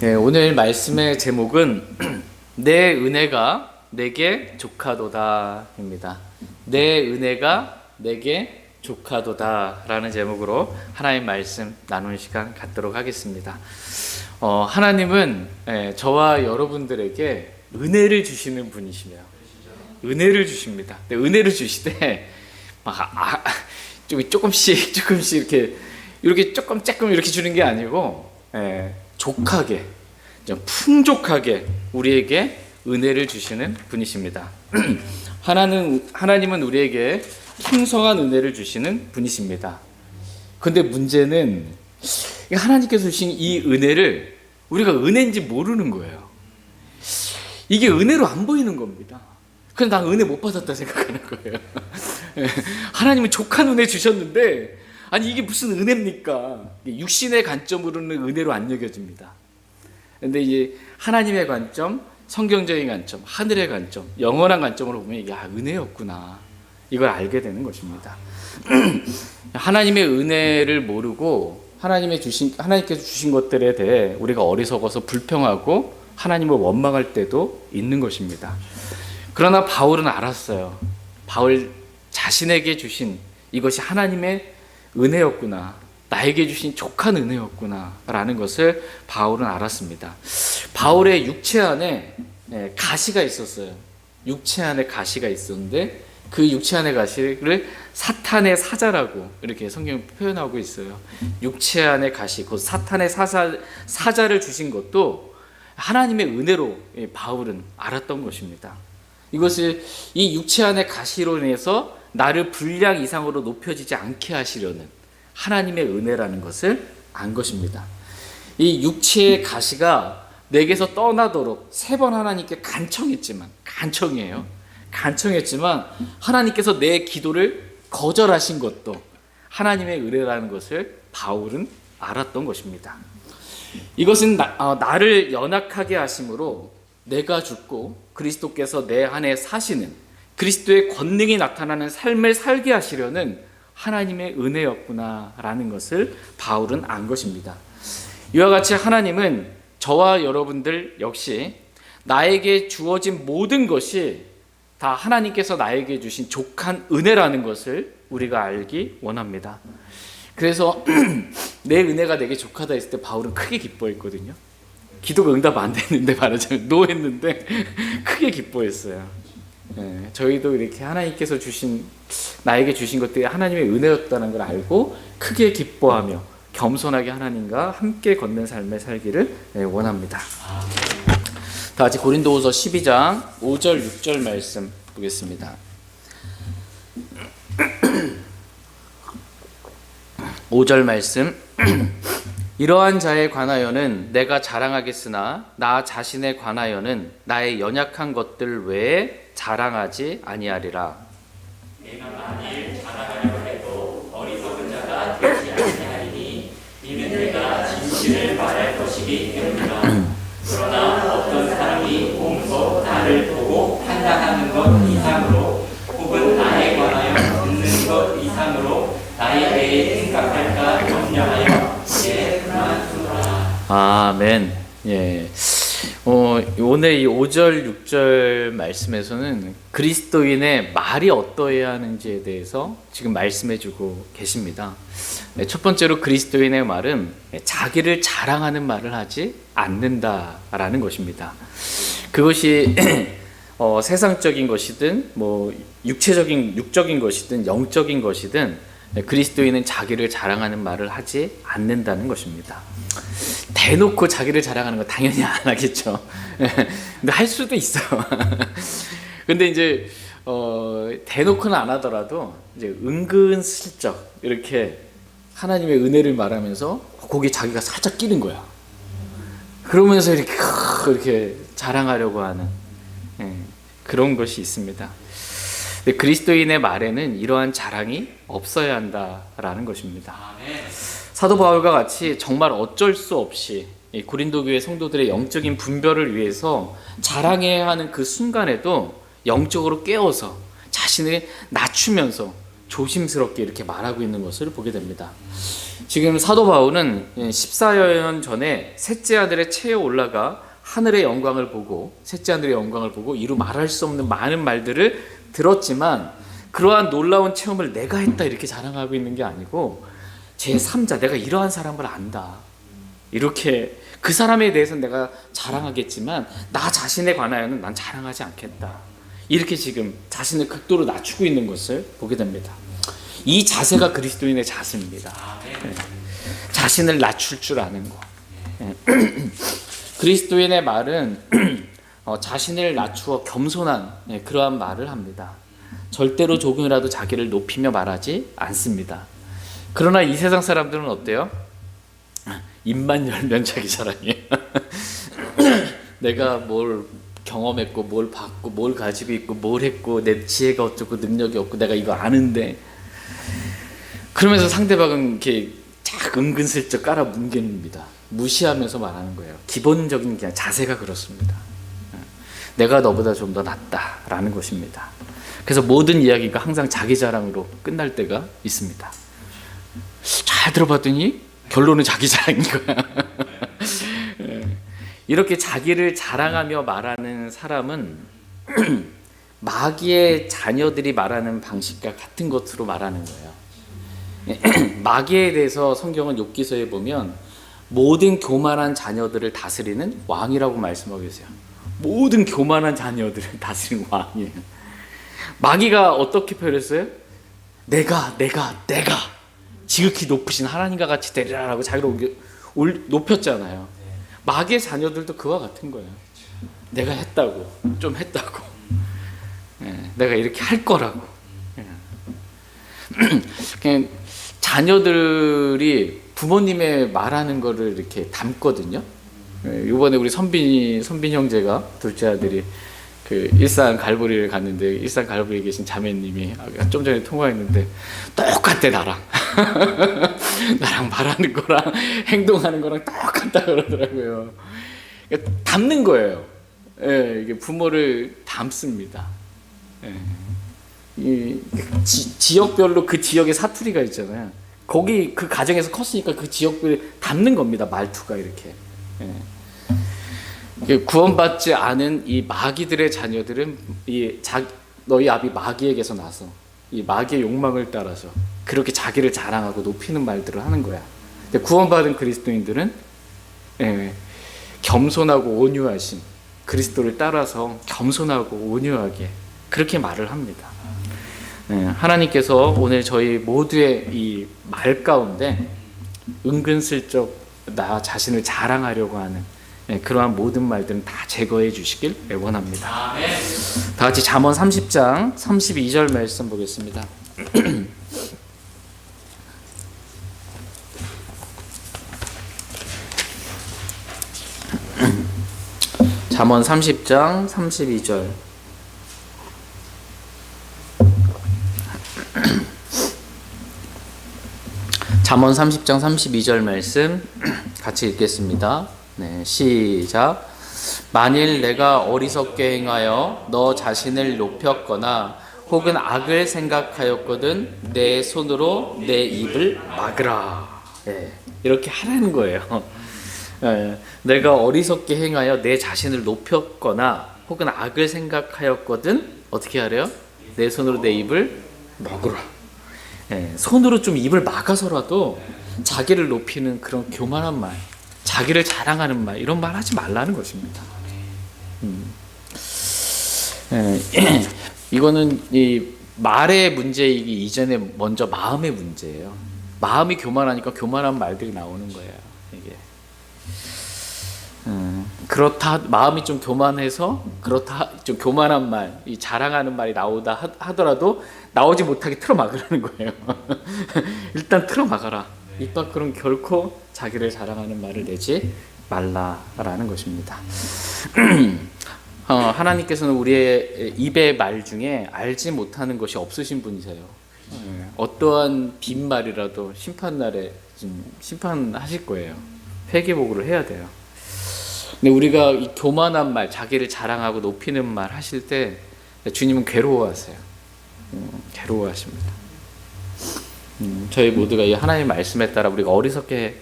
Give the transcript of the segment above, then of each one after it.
네, 오늘 말씀의 제목은 내 은혜가 내게 조카도다입니다. 내 은혜가 내게 조카도다라는 제목으로 하나님 말씀 나누는 시간 갖도록 하겠습니다. 하나님은 저와 여러분들에게 은혜를 주시는 분이시며 은혜를 주십니다. 은혜를 주시되 막 조금씩 이렇게 조금 이렇게 주는 게 아니고 족하게 좀 풍족하게 우리에게 은혜를 주시는 분이십니다. 하나님은 우리에게 풍성한 은혜를 주시는 분이십니다. 근데 문제는 하나님께서 주신 이 은혜를 우리가 은혜인지 모르는 거예요. 이게 은혜로 안 보이는 겁니다. 그냥 난 은혜 못 받았다 생각하는 거예요. 하나님은 족한 은혜 주셨는데 아니 이게 무슨 은혜입니까? 육신의 관점으로는 은혜로 안 여겨집니다. 근데 이제 하나님의 관점, 성경적인 관점, 하늘의 관점, 영원한 관점으로 보면 야 은혜였구나 이걸 알게 되는 것입니다. 하나님의 은혜를 모르고 하나님께서 주신 것들에 대해 우리가 어리석어서 불평하고 하나님을 원망할 때도 있는 것입니다. 그러나 바울은 알았어요. 바울 자신에게 주신 이것이 하나님의 은혜였구나, 나에게 주신 족한 은혜였구나 라는 것을 바울은 알았습니다. 바울의 육체 안에 가시가 있었어요. 육체 안에 가시가 있었는데 그 육체 안의 가시를 사탄의 사자라고 이렇게 성경이 표현하고 있어요. 육체 안의 가시, 그 사탄의 사자를 주신 것도 하나님의 은혜로 바울은 알았던 것입니다. 이것을 이 육체 안의 가시로 인해서 나를 분량 이상으로 높여지지 않게 하시려는 하나님의 은혜라는 것을 안 것입니다. 이 육체의 가시가 내게서 떠나도록 3번 하나님께 간청했지만 하나님께서 내 기도를 거절하신 것도 하나님의 은혜라는 것을 바울은 알았던 것입니다. 이것은 나를 연약하게 하심으로 내가 죽고 그리스도께서 내 안에 사시는 그리스도의 권능이 나타나는 삶을 살게 하시려는 하나님의 은혜였구나라는 것을 바울은 안 것입니다. 이와 같이 하나님은 저와 여러분들 역시 나에게 주어진 모든 것이 다 하나님께서 나에게 주신 족한 은혜라는 것을 우리가 알기 원합니다. 그래서 내 은혜가 내게 족하다 했을 때 바울은 크게 기뻐했거든요. 기도가 응답 안 됐는데 말하자면 노했는데 크게 기뻐했어요. 저희도 이렇게 하나님께서 나에게 주신 것들이 하나님의 은혜였다는 걸 알고 크게 기뻐하며 겸손하게 하나님과 함께 걷는 삶을 살기를 원합니다. 다 같이 고린도후서 12장 5절 6절 말씀 보겠습니다. 5절 말씀 이러한 자에 관하여는 내가 자랑하겠으나 나 자신에 관하여는 나의 연약한 것들 외에 자랑하지 아니하리라. 내가 만일 자랑하려고 해도 어리석은 자가 되지 아니하리니 이는 내가 진실을 말할 것이기 때문이라. 그러나 어떤 사람이 몸소 나를 보고 판단하는 것 이상으로 혹은 나에 관하여 듣는 것 이상으로 나에 대해 생각할까 염려하여 그만두라. 아멘. 예. 오늘 이 5절 6절 말씀에서는 그리스도인의 말이 어떠해야 하는지에 대해서 지금 말씀해주고 계십니다. 첫 번째로 그리스도인의 말은 자기를 자랑하는 말을 하지 않는다라는 것입니다. 그것이 세상적인 것이든 육적인 것이든 영적인 것이든 그리스도인은 자기를 자랑하는 말을 하지 않는다는 것입니다. 대놓고 자기를 자랑하는 거 당연히 안 하겠죠. 근데 할 수도 있어. 근데 이제 대놓고는 안 하더라도 이제 은근슬쩍 이렇게 하나님의 은혜를 말하면서 거기에 자기가 살짝 끼는 거야. 그러면서 이렇게 자랑하려고 하는 그런 것이 있습니다. 근데 그리스도인의 말에는 이러한 자랑이 없어야 한다라는 것입니다. 사도 바울과 같이 정말 어쩔 수 없이 고린도 교회 성도들의 영적인 분별을 위해서 자랑해야 하는 그 순간에도 영적으로 깨어서 자신을 낮추면서 조심스럽게 이렇게 말하고 있는 것을 보게 됩니다. 지금 사도 바울은 14여 년 전에 셋째 아들의 체에 올라가 하늘의 영광을 보고, 셋째 아들의 영광을 보고 이루 말할 수 없는 많은 말들을 들었지만, 그러한 놀라운 체험을 내가 했다 이렇게 자랑하고 있는 게 아니고, 제3자, 내가 이러한 사람을 안다, 이렇게 그 사람에 대해서는 내가 자랑하겠지만 나 자신에 관하여는 난 자랑하지 않겠다, 이렇게 지금 자신을 극도로 낮추고 있는 것을 보게 됩니다. 이 자세가 그리스도인의 자세입니다. 자신을 낮출 줄 아는 거. 그리스도인의 말은 자신을 낮추어 겸손한 그러한 말을 합니다. 절대로 조금이라도 자기를 높이며 말하지 않습니다. 그러나 이 세상 사람들은 어때요? 입만 열면 자기 자랑이에요. 내가 뭘 경험했고, 뭘 받고, 뭘 가지고 있고, 뭘 했고, 내 지혜가 어쩌고, 능력이 없고, 내가 이거 아는데, 그러면서 상대방은 이렇게 쫙 은근슬쩍 깔아 뭉개입니다. 무시하면서 말하는 거예요. 기본적인 그냥 자세가 그렇습니다. 내가 너보다 좀 더 낫다라는 것입니다. 그래서 모든 이야기가 항상 자기 자랑으로 끝날 때가 있습니다. 잘 들어봤더니 결론은 자기 자랑인 거야. 이렇게 자기를 자랑하며 말하는 사람은 마귀의 자녀들이 말하는 방식과 같은 것으로 말하는 거예요. 마귀에 대해서 성경은 욥기서에 보면 모든 교만한 자녀들을 다스리는 왕이라고 말씀하고 계세요. 모든 교만한 자녀들을 다스리는 왕이에요. 마귀가 어떻게 표현했어요? 내가 지극히 높으신 하나님과 같이 되리라라고 자기를 높였잖아요. 마귀의 자녀들도 그와 같은 거예요. 내가 했다고, 좀 했다고, 내가 이렇게 할 거라고. 그냥 자녀들이 부모님의 말하는 거를 이렇게 담거든요. 이번에 우리 선빈 형제가, 둘째 아들이 그 일산 갈보리를 갔는데, 일산 갈보리에 계신 자매님이 좀 전에 통화했는데 똑같대, 나랑. 나랑 말하는 거랑 행동하는 거랑 똑같다 그러더라고요. 그러니까 담는 거예요. 이게 부모를 담습니다. 이 지역별로 그 지역의 사투리가 있잖아요. 거기 그 가정에서 컸으니까 그 지역별로 담는 겁니다. 말투가 이렇게. 구원받지 않은 이 마귀들의 자녀들은 너희 아비 마귀에게서 나서 이 마귀의 욕망을 따라서 그렇게 자기를 자랑하고 높이는 말들을 하는 거야. 근데 구원받은 그리스도인들은 겸손하고 온유하신 그리스도를 따라서 겸손하고 온유하게 그렇게 말을 합니다. 하나님께서 오늘 저희 모두의 이 말 가운데 은근슬쩍 나 자신을 자랑하려고 하는 그러한 모든 말들은 다 제거해 주시길 원합니다. 아멘. 다 같이 잠언 30장 32절 말씀 보겠습니다. 잠언 30장 32절. 잠언 30장 32절 말씀 같이 읽겠습니다. 네, 시작. 만일 내가 어리석게 행하여 너 자신을 높였거나 혹은 악을 생각하였거든 내 손으로 내 입을 막으라. 이렇게 하라는 거예요. 내가 어리석게 행하여 내 자신을 높였거나 혹은 악을 생각하였거든 어떻게 하래요? 내 손으로 내 입을 막으라. 손으로 좀 입을 막아서라도 자기를 높이는 그런 교만한 말, 자기를 자랑하는 말, 이런 말 하지 말라는 것입니다. 이거는 이 말의 문제이기 이전에 먼저 마음의 문제예요. 마음이 교만하니까 교만한 말들이 나오는 거예요. 이게 그렇다, 마음이 좀 교만해서 그렇다, 좀 교만한 말, 이 자랑하는 말이 나오다 하더라도 나오지 못하게 틀어 막으라는 거예요. 일단 틀어 막아라. 입 밖으로는 결코 자기를 자랑하는 말을 내지 말라라는 것입니다. 하나님께서는 우리의 입의 말 중에 알지 못하는 것이 없으신 분이세요. 어떠한 빈말이라도 심판날에 심판하실 거예요. 회개복구를 해야 돼요. 근데 우리가 이 교만한 말, 자기를 자랑하고 높이는 말 하실 때 주님은 괴로워하세요. 괴로워하십니다. 저희 모두가 이 하나님의 말씀에 따라 우리가 어리석게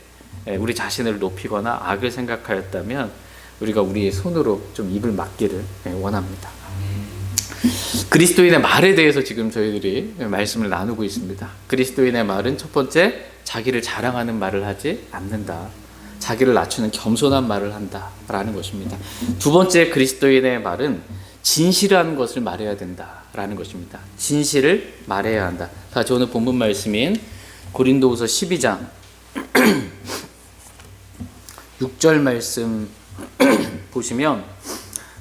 우리 자신을 높이거나 악을 생각하였다면 우리가 우리의 손으로 좀 입을 막기를 원합니다. 그리스도인의 말에 대해서 지금 저희들이 말씀을 나누고 있습니다. 그리스도인의 말은 첫 번째, 자기를 자랑하는 말을 하지 않는다. 자기를 낮추는 겸손한 말을 한다라는 것입니다. 두 번째, 그리스도인의 말은 진실한 것을 말해야 된다라는 것입니다. 진실을 말해야 한다. 다 같이 오늘 본문 말씀인 고린도후서 12장 6절 말씀 보시면,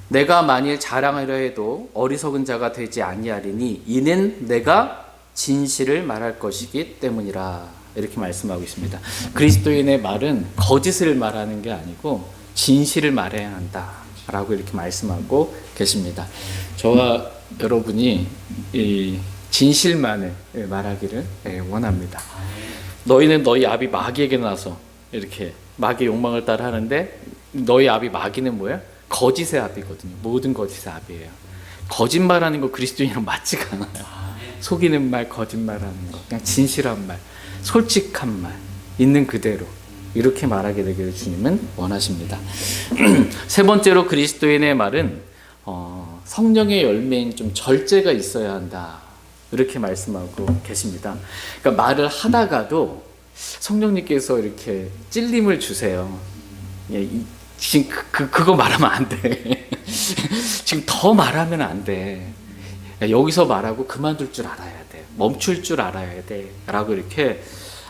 내가 만일 자랑하려 해도 어리석은 자가 되지 아니하리니 이는 내가 진실을 말할 것이기 때문이라, 이렇게 말씀하고 있습니다. 그리스도인의 말은 거짓을 말하는 게 아니고 진실을 말해야 한다라고 이렇게 말씀하고 계십니다. 저와 여러분이 이 진실만을 말하기를 원합니다. 너희는 너희 아비 마귀에게 나서 이렇게 마귀의 욕망을 따라 하는데, 너희 아비 마귀는 뭐예요? 거짓의 아비거든요. 모든 거짓의 아비예요. 거짓말하는 거 그리스도인이랑 맞지가 않아요. 속이는 말, 거짓말하는 거, 그냥 진실한 말, 솔직한 말, 있는 그대로 이렇게 말하게 되기를 주님은 원하십니다. 세 번째로 그리스도인의 말은 성령의 열매인 좀 절제가 있어야 한다, 이렇게 말씀하고 계십니다. 그러니까 말을 하다가도 성령님께서 이렇게 찔림을 주세요. 지금 그거 말하면 안 돼. 지금 더 말하면 안 돼. 여기서 말하고 그만둘 줄 알아야 돼. 멈출 줄 알아야 돼. 라고 이렇게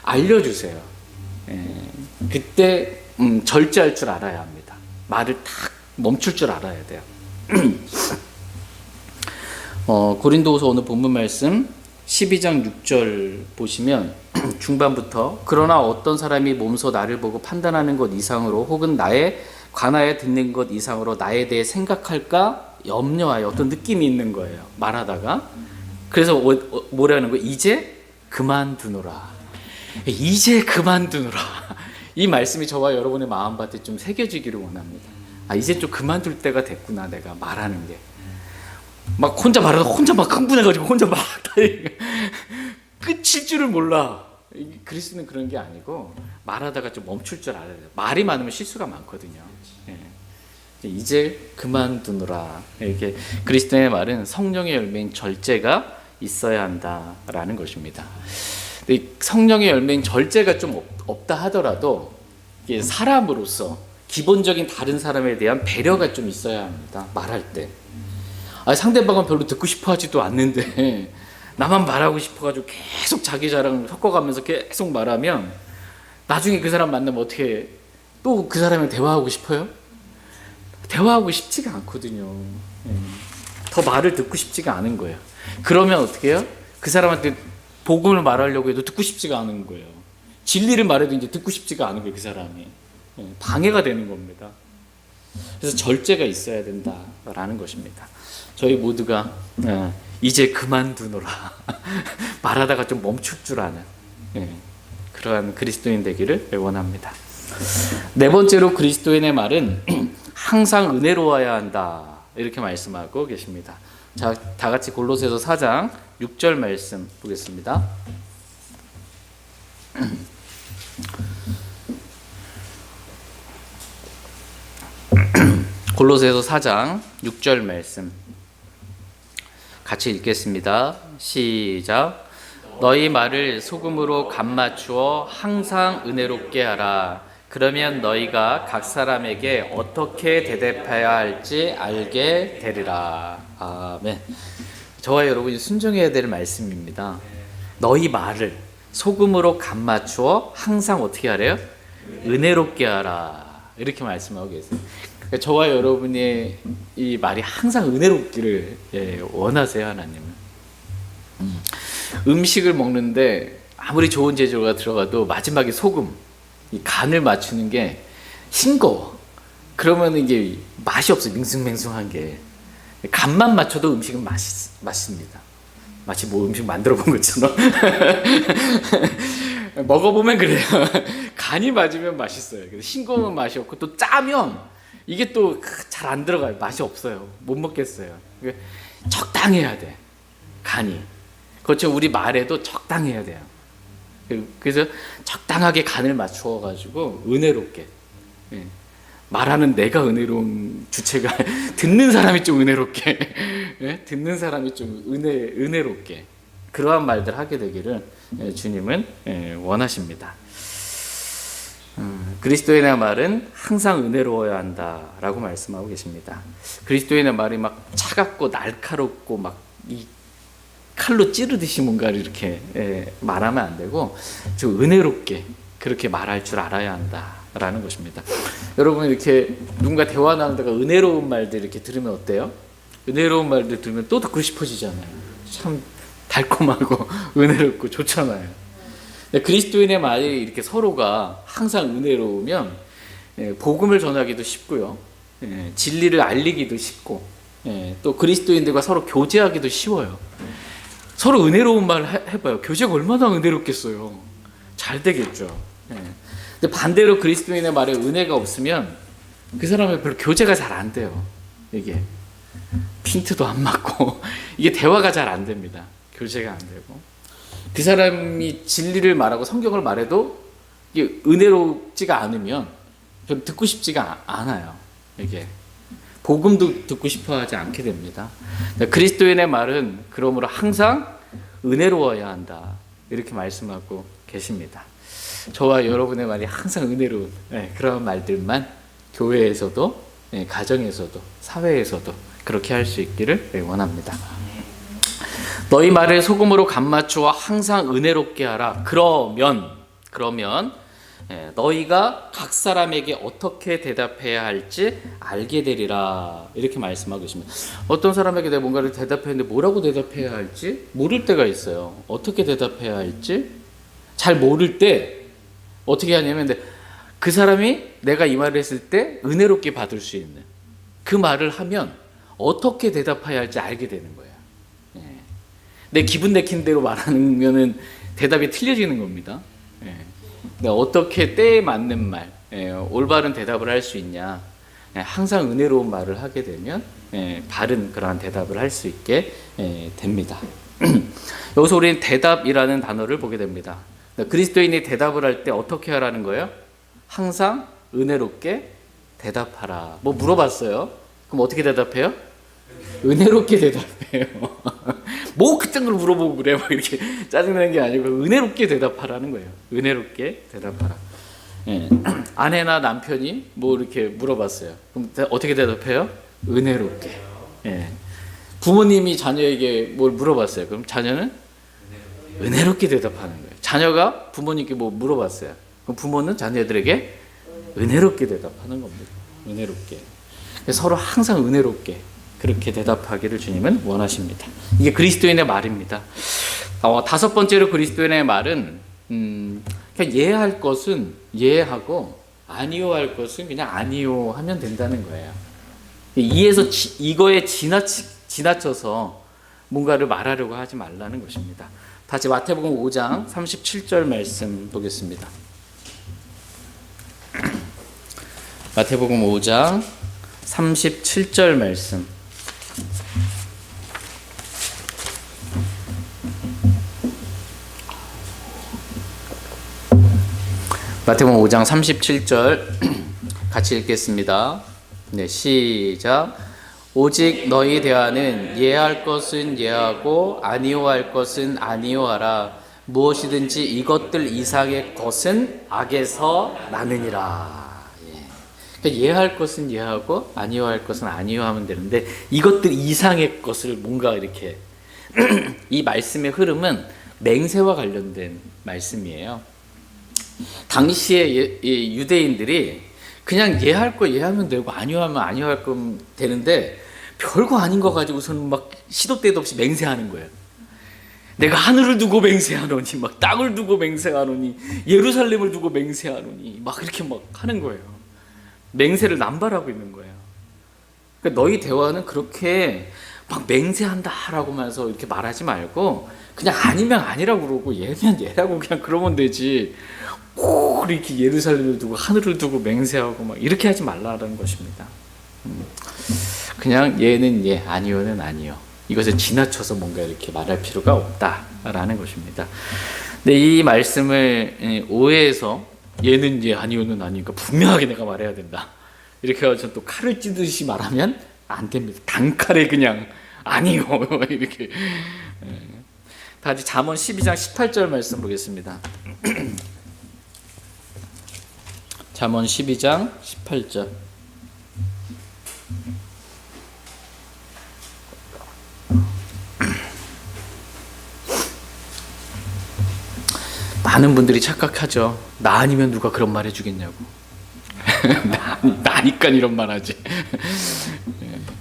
알려주세요. 그때 절제할 줄 알아야 합니다. 말을 딱 멈출 줄 알아야 돼요. 고린도후서 오늘 본문 말씀 12장 6절 보시면 중반부터, 그러나 어떤 사람이 몸소 나를 보고 판단하는 것 이상으로 혹은 나에 관하여 듣는 것 이상으로 나에 대해 생각할까 염려하여, 어떤 느낌이 있는 거예요, 말하다가. 그래서 뭐라는 거예요? 이제 그만두노라. 이제 그만두노라. 이 말씀이 저와 여러분의 마음밭에 좀 새겨지기를 원합니다. 이제 좀 그만둘 때가 됐구나, 내가 말하는 게. 막 혼자 말하다 혼자 막 흥분해가지고 혼자 막 끝일 줄을 몰라. 그리스도는 그런 게 아니고 말하다가 좀 멈출 줄 알아야 돼요. 말이 많으면 실수가 많거든요. 이제 그만두노라. 이렇게 그리스도의 말은 성령의 열매인 절제가 있어야 한다라는 것입니다. 근데 성령의 열매인 절제가 좀 없다 하더라도 이게 사람으로서 기본적인 다른 사람에 대한 배려가 좀 있어야 합니다. 말할 때. 상대방은 별로 듣고 싶어 하지도 않는데 나만 말하고 싶어가지고 계속 자기 자랑 섞어가면서 계속 말하면 나중에 그 사람 만나면 어떻게 또 그 사람이랑 대화하고 싶어요? 대화하고 싶지가 않거든요. 더 말을 듣고 싶지가 않은 거예요. 그러면 어떻게 해요? 그 사람한테 복음을 말하려고 해도 듣고 싶지가 않은 거예요. 진리를 말해도 이제 듣고 싶지가 않은 거예요, 그 사람이. 방해가 되는 겁니다. 그래서 절제가 있어야 된다라는 것입니다. 저희 모두가 이제 그만두노라. 말하다가 좀 멈출 줄 아는 그러한 그리스도인 되기를 원합니다. 네 번째로 그리스도인의 말은 항상 은혜로워야 한다, 이렇게 말씀하고 계십니다. 자, 다 같이 골로새서 4장 6절 말씀 보겠습니다. 골로새서 4장 6절 말씀 같이 읽겠습니다. 시작. 너희 말을 소금으로 간 맞추어 항상 은혜롭게 하라. 그러면 너희가 각 사람에게 어떻게 대답해야 할지 알게 되리라. 아멘. 저와 여러분이 순종해야 될 말씀입니다. 너희 말을 소금으로 간 맞추어 항상 어떻게 하래요? 은혜롭게 하라. 이렇게 말씀하고 계세요. 저와 여러분의 이 말이 항상 은혜롭기를 원하세요, 하나님은. 음식을 먹는데 아무리 좋은 재료가 들어가도 마지막에 소금, 이 간을 맞추는 게 싱거워. 그러면 이게 맛이 없어, 밍숭맹숭한 게. 간만 맞춰도 음식은 맛있습니다. 마치 뭐 음식 만들어 본 것처럼. 먹어보면 그래요. 간이 맞으면 맛있어요. 싱거우면 맛이 없고, 또 짜면 이게 또 잘 안 들어가요. 맛이 없어요. 못 먹겠어요. 적당해야 돼, 간이. 그렇죠. 우리 말에도 적당해야 돼요. 그래서 적당하게 간을 맞추어 가지고 은혜롭게, 예. 말하는 내가 은혜로운 주체가 듣는 사람이 좀 은혜롭게, 예? 듣는 사람이 좀 은혜롭게 그러한 말들 하게 되기를 주님은 원하십니다. 그리스도인의 말은 항상 은혜로워야 한다라고 말씀하고 계십니다. 그리스도인의 말이 막 차갑고 날카롭고 막 이 칼로 찌르듯이 뭔가를 이렇게 말하면 안 되고 좀 은혜롭게 그렇게 말할 줄 알아야 한다라는 것입니다. 여러분 이렇게 누군가 대화 나누다가 은혜로운 말들 이렇게 들으면 어때요? 은혜로운 말들 들으면 또 듣고 싶어지잖아요. 참 달콤하고 은혜롭고 좋잖아요. 그리스도인의 말이 이렇게 서로가 항상 은혜로우면 복음을 전하기도 쉽고요, 진리를 알리기도 쉽고, 또 그리스도인들과 서로 교제하기도 쉬워요. 서로 은혜로운 말 해봐요. 교제가 얼마나 은혜롭겠어요. 잘 되겠죠. 근데 반대로 그리스도인의 말에 은혜가 없으면 그 사람의 별로 교제가 잘 안 돼요. 이게 핀트도 안 맞고 이게 대화가 잘 안 됩니다. 교제가 안 되고 그 사람이 진리를 말하고 성경을 말해도 이게 은혜롭지가 않으면 좀 듣고 싶지가 않아요. 이게 복음도 듣고 싶어하지 않게 됩니다. 그리스도인의 말은 그러므로 항상 은혜로워야 한다 이렇게 말씀하고 계십니다. 저와 여러분의 말이 항상 은혜로운 그런 말들만 교회에서도, 가정에서도, 사회에서도 그렇게 할 수 있기를 원합니다. 너희 말을 소금으로 간 맞추어 항상 은혜롭게 하라. 그러면 너희가 각 사람에게 어떻게 대답해야 할지 알게 되리라 이렇게 말씀하고 계십니다. 어떤 사람에게 내가 뭔가를 대답했는데 뭐라고 대답해야 할지 모를 때가 있어요. 어떻게 대답해야 할지 잘 모를 때 어떻게 하냐면 그 사람이 내가 이 말을 했을 때 은혜롭게 받을 수 있는 그 말을 하면 어떻게 대답해야 할지 알게 되는 거예요. 내 기분 내킨 대로 말하면은 대답이 틀려지는 겁니다. 어떻게 때에 맞는 말, 올바른 대답을 할 수 있냐. 항상 은혜로운 말을 하게 되면 바른 그러한 대답을 할 수 있게 됩니다. 여기서 우리는 대답이라는 단어를 보게 됩니다. 그리스도인이 대답을 할 때 어떻게 하라는 거예요? 항상 은혜롭게 대답하라. 뭐 물어봤어요? 그럼 어떻게 대답해요? 은혜롭게 대답해요. 뭐 그딴 걸 물어보고 그래 막 이렇게 짜증나는 게 아니고 은혜롭게 대답하라는 거예요. 은혜롭게 대답하라. 아내나 남편이 뭐 이렇게 물어봤어요. 그럼 어떻게 대답해요? 은혜롭게. 부모님이 자녀에게 뭘 물어봤어요. 그럼 자녀는 은혜롭게 대답하는 거예요. 자녀가 부모님께 뭐 물어봤어요. 그럼 부모는 자녀들에게 은혜롭게 대답하는 겁니다. 은혜롭게. 서로 항상 은혜롭게 그렇게 대답하기를 주님은 원하십니다. 이게 그리스도인의 말입니다. 다섯 번째로 그리스도인의 말은 그냥 예할 것은 예하고 아니요 할 것은 그냥 아니요 하면 된다는 거예요. 이거에 지나쳐서 뭔가를 말하려고 하지 말라는 것입니다. 다시 마태복음 5장 37절 말씀 보겠습니다. 마태복음 5장 37절 말씀. 마태복음 5장 37절 같이 읽겠습니다. 네, 시작. 오직 너희 대화는 예할 것은 예하고 아니요 할 것은 아니요 하라. 무엇이든지 이것들 이상의 것은 악에서 나느니라. 그러니까 예할 것은 예하고 아니요 할 것은 아니요 하면 되는데 이것들 이상의 것을 뭔가 이렇게 이 말씀의 흐름은 맹세와 관련된 말씀이에요. 당시에 유대인들이 그냥 예할 거 예하면 되고 아니요 하면 아니요 할 거면 되는데 별거 아닌 거 가지고서는 막 시도 때도 없이 맹세하는 거예요. 내가 하늘을 두고 맹세하노니 막 땅을 두고 맹세하노니 예루살렘을 두고 맹세하노니 막 이렇게 막 하는 거예요. 맹세를 남발하고 있는 거예요. 그러니까 너희 대화는 그렇게 막 맹세한다라고 하면서 이렇게 말하지 말고 그냥 아니면 아니라고 그러고 예면 예라고 그냥 그러면 되지. 꼭 이렇게 예루살렘을 두고 하늘을 두고 맹세하고 막 이렇게 하지 말라는 것입니다. 그냥 예는 예, 아니요는 아니요. 이것을 지나쳐서 뭔가 이렇게 말할 필요가 없다라는 것입니다. 근데 이 말씀을 오해해서 얘는 얘 아니오는 아니니까 분명하게 내가 말해야 된다. 이렇게 해서 또 칼을 찌듯이 말하면 안 됩니다. 단칼에 그냥 아니요 이렇게. 다 같이 잠언 12장 18절 말씀 보겠습니다. 잠언 12장 18절. 많은 분들이 착각하죠. 나 아니면 누가 그런 말 해주겠냐고. 나니까 이런 말 하지.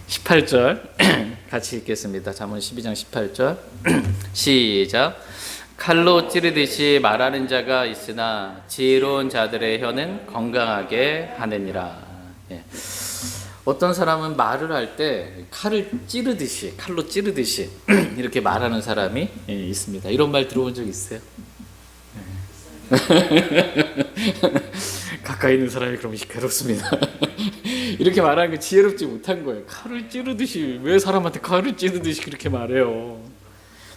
18절 같이 읽겠습니다. 잠언 12장 18절 시작. 칼로 찌르듯이 말하는 자가 있으나 지혜로운 자들의 혀는 건강하게 하느니라. 예. 어떤 사람은 말을 할 때 칼을 찌르듯이, 칼로 찌르듯이 이렇게 말하는 사람이 있습니다. 이런 말 들어본 적 있어요? 가까이 있는 사람이 그러면 괴롭습니다. 이렇게 말하는 게 지혜롭지 못한 거예요. 칼을 찌르듯이, 왜 사람한테 칼을 찌르듯이 그렇게 말해요?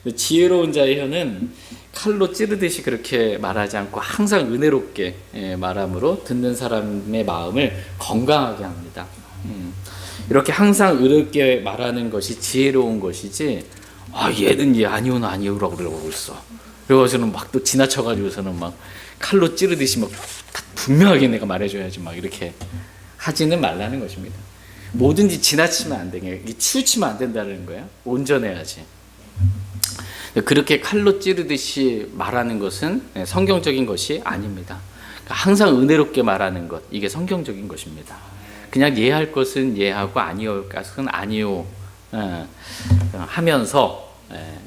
근데 지혜로운 자의 혀는 칼로 찌르듯이 그렇게 말하지 않고 항상 은혜롭게 말함으로 듣는 사람의 마음을 건강하게 합니다. 이렇게 항상 은혜롭게 말하는 것이 지혜로운 것이지, 얘는 얘 아니오는 아니오라고 그러고 있어. 그래가지고는 막 또 지나쳐가지고서는 막 칼로 찌르듯이 막 분명하게 내가 말해줘야지 막 이렇게 하지는 말라는 것입니다. 뭐든지 지나치면 안 되게, 치우치면 안 된다는 거예요. 온전해야지. 그렇게 칼로 찌르듯이 말하는 것은 성경적인 것이 아닙니다. 항상 은혜롭게 말하는 것, 이게 성경적인 것입니다. 그냥 예할 것은 예하고 아니올 것은 아니오 하면서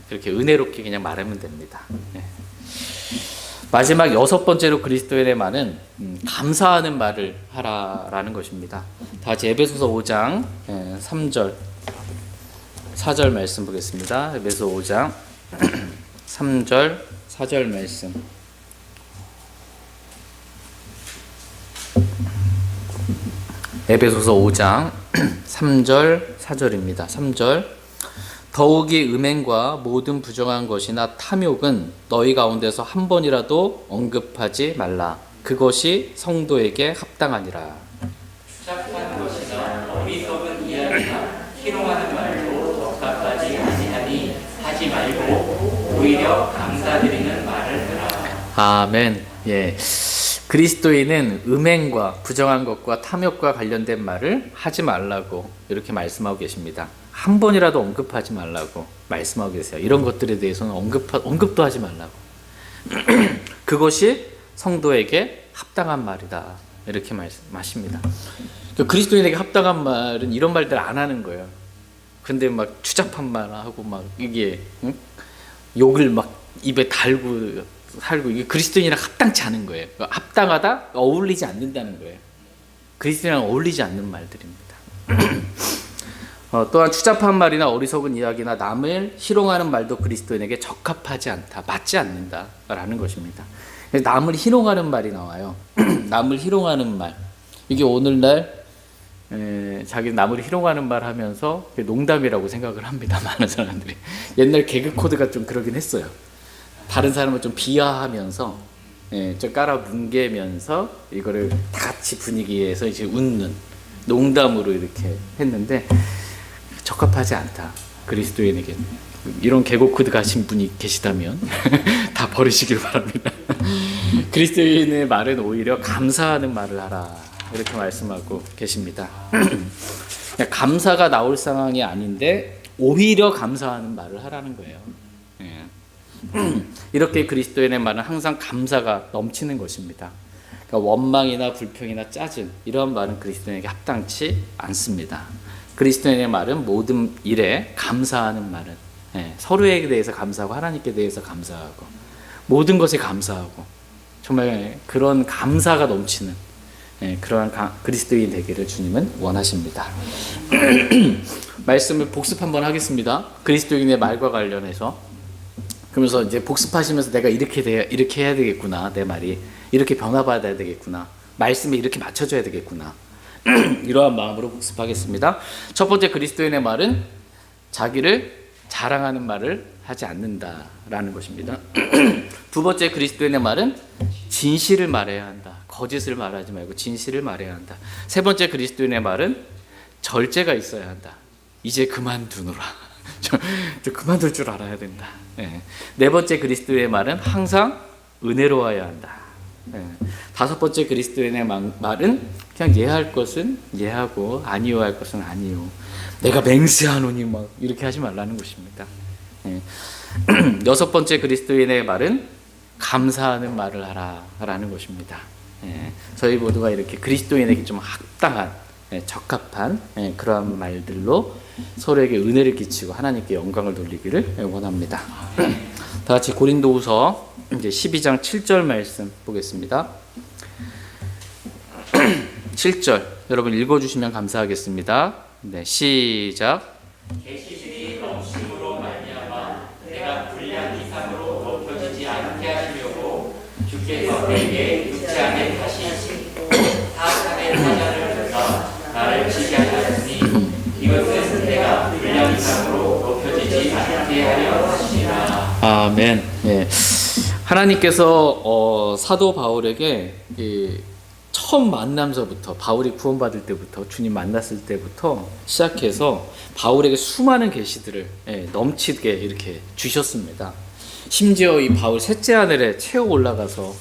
그렇게 은혜롭게 그냥 말하면 됩니다. 마지막 6번째로 그리스도인의 말은 감사하는 말을 하라라는 것입니다. 다 같이 에베소서 5장 3절 4절 말씀 보겠습니다. 에베소 5장 3절 4절 말씀. 에베소서 5장 3절 4절입니다. 3절. 더욱이 음행과 모든 부정한 것이나 탐욕은 너희 가운데서 한 번이라도 언급하지 말라. 그것이 성도에게 합당하니라. 추잡한 것이나 어리석은 이야기나 희롱하는 말도 적합하지 아니하니 하지 말고 오히려 감사드리는 말을 하라. 아멘. 예. 그리스도인은 음행과 부정한 것과 탐욕과 관련된 말을 하지 말라고 이렇게 말씀하고 계십니다. 한 번이라도 언급하지 말라고 말씀하고 계세요. 이런 것들에 대해서는 언급도 하지 말라고. 그것이 성도에게 합당한 말이다. 이렇게 말씀하십니다. 그리스도인에게 합당한 말은 이런 말들 안 하는 거예요. 근데 막 추잡한 말하고 막 이게 욕을 막 입에 달고 살고, 이게 그리스도인이랑 합당치 않은 거예요. 합당하다, 어울리지 않는다는 거예요. 그리스도인이랑 어울리지 않는 말들입니다. 또한 추잡한 말이나 어리석은 이야기나 남을 희롱하는 말도 그리스도인에게 적합하지 않다, 맞지 않는다라는 것입니다. 남을 희롱하는 말이 나와요. 남을 희롱하는 말, 이게 오늘날 자기 남을 희롱하는 말 하면서 농담이라고 생각을 합니다. 많은 사람들이. 옛날 개그 코드가 좀 그러긴 했어요. 다른 사람을 좀 비하하면서 좀 깔아뭉개면서 이거를 다 같이 분위기에서 이제 웃는 농담으로 이렇게 했는데 적합하지 않다. 그리스도인에게 이런 개그 코드 가신 분이 계시다면 다 버리시길 바랍니다. 그리스도인의 말은 오히려 감사하는 말을 하라, 이렇게 말씀하고 계십니다. 감사가 나올 상황이 아닌데 오히려 감사하는 말을 하라는 거예요. 이렇게 그리스도인의 말은 항상 감사가 넘치는 것입니다. 그러니까 원망이나 불평이나 짜증, 이런 말은 그리스도인에게 합당치 않습니다. 그리스도인의 말은 모든 일에 감사하는 말은, 서로에 대해서 감사하고 하나님께 대해서 감사하고 모든 것에 감사하고 정말 그런 감사가 넘치는 그러한 그리스도인 되기를 주님은 원하십니다. 말씀을 복습 한번 하겠습니다. 그리스도인의 말과 관련해서. 그러면서 이제 복습하시면서 내가 이렇게 해야 되겠구나, 내 말이 이렇게 변화받아야 되겠구나, 말씀에 이렇게 맞춰줘야 되겠구나, 이러한 마음으로 복습하겠습니다. 첫 번째, 그리스도인의 말은 자기를 자랑하는 말을 하지 않는다라는 것입니다. 두 번째 그리스도인의 말은 진실을 말해야 한다. 거짓을 말하지 말고 진실을 말해야 한다. 세 번째 그리스도인의 말은 절제가 있어야 한다. 이제 그만두노라. 저 그만둘 줄 알아야 된다. 네 번째 그리스도인의 말은 항상 은혜로워야 한다. 다섯 번째 그리스도인의 말은 그냥 예할 것은 예하고 아니요 할 것은 아니요. 내가 맹세하노니 막 이렇게 하지 말라는 것입니다. 여섯 번째 그리스도인의 말은 감사하는 말을 하라라는 것입니다. 저희 모두가 이렇게 그리스도인에게 좀 합당한 적합한 그러한 말들로 서로에게 은혜를 끼치고 하나님께 영광을 돌리기를 원합니다. 다 같이 고린도후서 이제 12장 7절 말씀 보겠습니다. 7절 여러분 읽어주시면 감사하겠습니다. 네, 시작. 계시들이 넘침으로 말미암아 내가 분량 이상으로 높여지지 않게 하시려고 주께서 내게 육체 안에 다시 사탄의 사자를 주사 나를 지게 하셨으니 이것은 내가 분량 이상으로 높여지지 않게 하려 하시니라. 아멘. 예. 하나님께서 사도 바울에게 처음 만남서부터 바울이 구원받을 때부터 주님 만났을 때부터 시작해서 바울에게 수많은 계시들을 넘치게 이렇게 주셨습니다. 심지어 이 바울 셋째 하늘에 채워 올라가서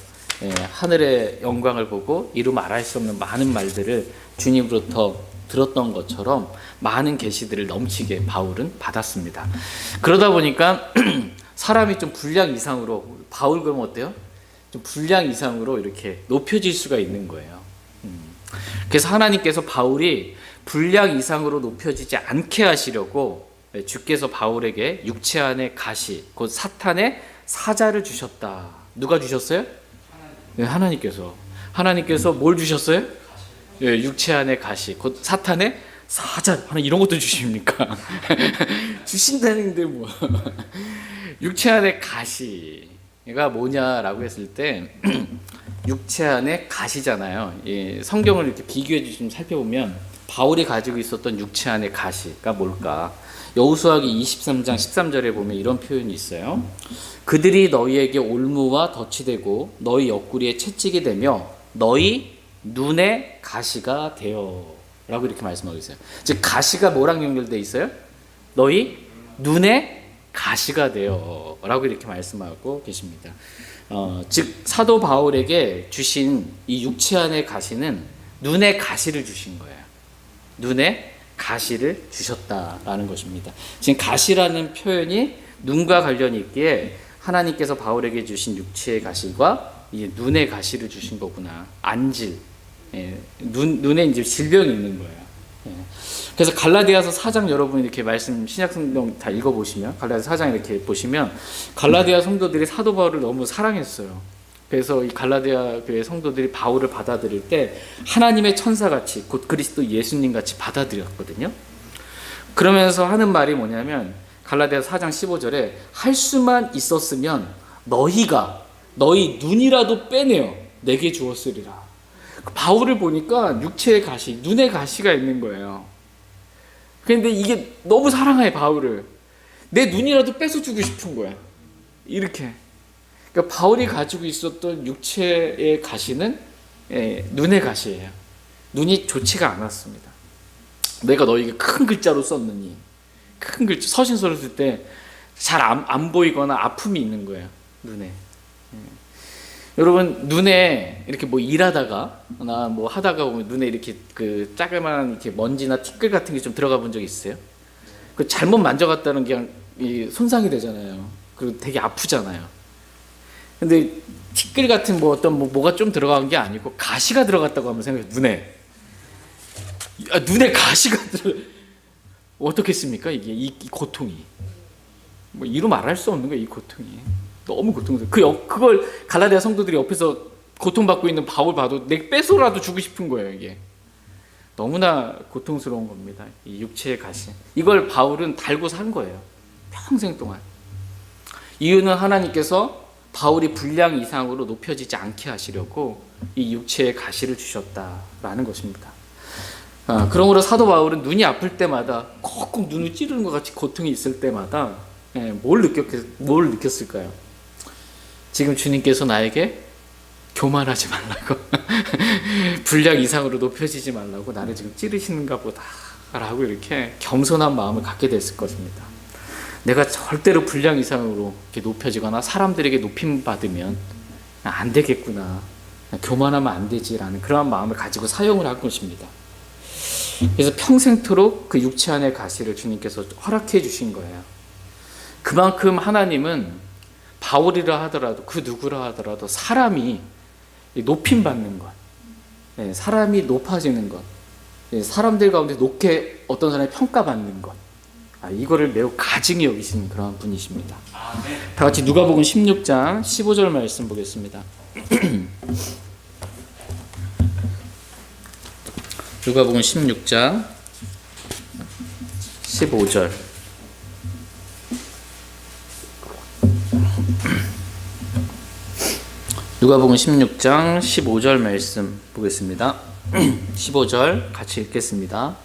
하늘의 영광을 보고 이루 말할 수 없는 많은 말들을 주님으로부터 들었던 것처럼 많은 계시들을 넘치게 바울은 받았습니다. 그러다 보니까 사람이 좀 분량 이상으로 바울 그러면 어때요? 좀 분량 이상으로 이렇게 높여질 수가 있는 거예요. 그래서 하나님께서 바울이 분량 이상으로 높여지지 않게 하시려고 주께서 바울에게 육체 안의 가시, 곧 사탄의 사자를 주셨다. 누가 주셨어요? 하나님께서 뭘 주셨어요? 육체 안의 가시, 곧 사탄의 사자. 하나 이런 것도 주십니까? 주신다는데 뭐. 육체 안의 가시가 뭐냐라고 했을 때 육체 안에 가시잖아요. 성경을 이렇게 비교해 주시면 살펴보면 바울이 가지고 있었던 육체 안의 가시가 뭘까? 여호수아기 23장 13절에 보면 이런 표현이 있어요. 그들이 너희에게 올무와 덫이 되고 너희 옆구리에 채찍이 되며 너희 눈에 가시가 되어 라고 이렇게 말씀하고 있어요. 즉 가시가 뭐랑 연결되어 있어요? 너희 눈에 가시가 되어 라고 이렇게 말씀하고 계십니다. 즉 사도 바울에게 주신 이 육체 안의 가시는 눈에 가시를 주신 거예요. 눈에 가시를 주셨다라는 것입니다. 지금 가시라는 표현이 눈과 관련이 있기에 하나님께서 바울에게 주신 육체의 가시가 이 눈의 가시를 주신 거구나. 안질. 눈에 이제 질병이 있는 거예요. 그래서 갈라디아서 4장 여러분 이렇게 말씀 신약성경 다 읽어보시면 갈라디아 4장 이렇게 보시면 갈라디아 성도들이 사도 바울을 너무 사랑했어요. 그래서 이 갈라디아 교회 성도들이 바울을 받아들일 때 하나님의 천사같이 곧 그리스도 예수님같이 받아들였거든요. 그러면서 하는 말이 뭐냐면 갈라디아 4장 15절에 할 수만 있었으면 너희 눈이라도 빼내어 내게 주었으리라. 바울을 보니까 육체의 가시, 눈의 가시가 있는 거예요. 그런데 이게 너무 사랑해 바울을. 내 눈이라도 뺏어 주고 싶은 거야. 이렇게. 그러니까 바울이 가지고 있었던 육체의 가시는 눈의 가시예요. 눈이 좋지가 않았습니다. 내가 너에게 큰 글자로 썼느니 큰 글자 서신서를 쓸 때 잘 안 보이거나 아픔이 있는 거예요. 눈에. 여러분 눈에 이렇게 뭐 일하다가 나 뭐 하다가 보면 눈에 이렇게 그 작은 이렇게 먼지나 티끌 같은 게 좀 들어가 본 적 있어요? 그 잘못 만져갔다는 게 이 손상이 되잖아요. 그리고 되게 아프잖아요. 근데 티끌 같은 뭐 어떤 뭐가 좀 들어간 게 아니고 가시가 들어갔다고 한번 생각해요. 눈에 가시가 어떻겠습니까? 이게 이 고통이 뭐 이루 말할 수 없는 거예요. 이 고통이 너무 고통스러워. 그걸 갈라디아 성도들이 옆에서 고통받고 있는 바울 봐도 내 뺏어라도 주고 싶은 거예요. 이게 너무나 고통스러운 겁니다. 이 육체의 가시. 이걸 바울은 달고 산 거예요. 평생 동안. 이유는 하나님께서 바울이 분량 이상으로 높여지지 않게 하시려고 이 육체의 가시를 주셨다라는 것입니다. 그러므로 사도 바울은 눈이 아플 때마다 콕콕 눈을 찌르는 것 같이 고통이 있을 때마다 뭘 느꼈을까요? 지금 주님께서 나에게 교만하지 말라고 분량 이상으로 높여지지 말라고 나를 지금 찌르시는가 보다 라고 이렇게 겸손한 마음을 갖게 됐을 것입니다. 내가 절대로 분량 이상으로 이렇게 높여지거나 사람들에게 높임 받으면 안 되겠구나, 교만하면 안 되지라는 그러한 마음을 가지고 사용을 할 것입니다. 그래서 평생토록 그 육체 안의 가시를 주님께서 허락해 주신 거예요. 그만큼 하나님은 바울이라 하더라도 그 누구라 하더라도 사람이 높임 받는 것, 사람이 높아지는 것, 사람들 가운데 높게 어떤 사람이 평가받는 것, 이거를 매우 가증히 여기시는 그런 분이십니다. 다 같이 누가복음 16장 15절 말씀 보겠습니다. 누가복음 16장 15절. 누가복음 16장 15절 말씀 보겠습니다. 15절 같이 읽겠습니다.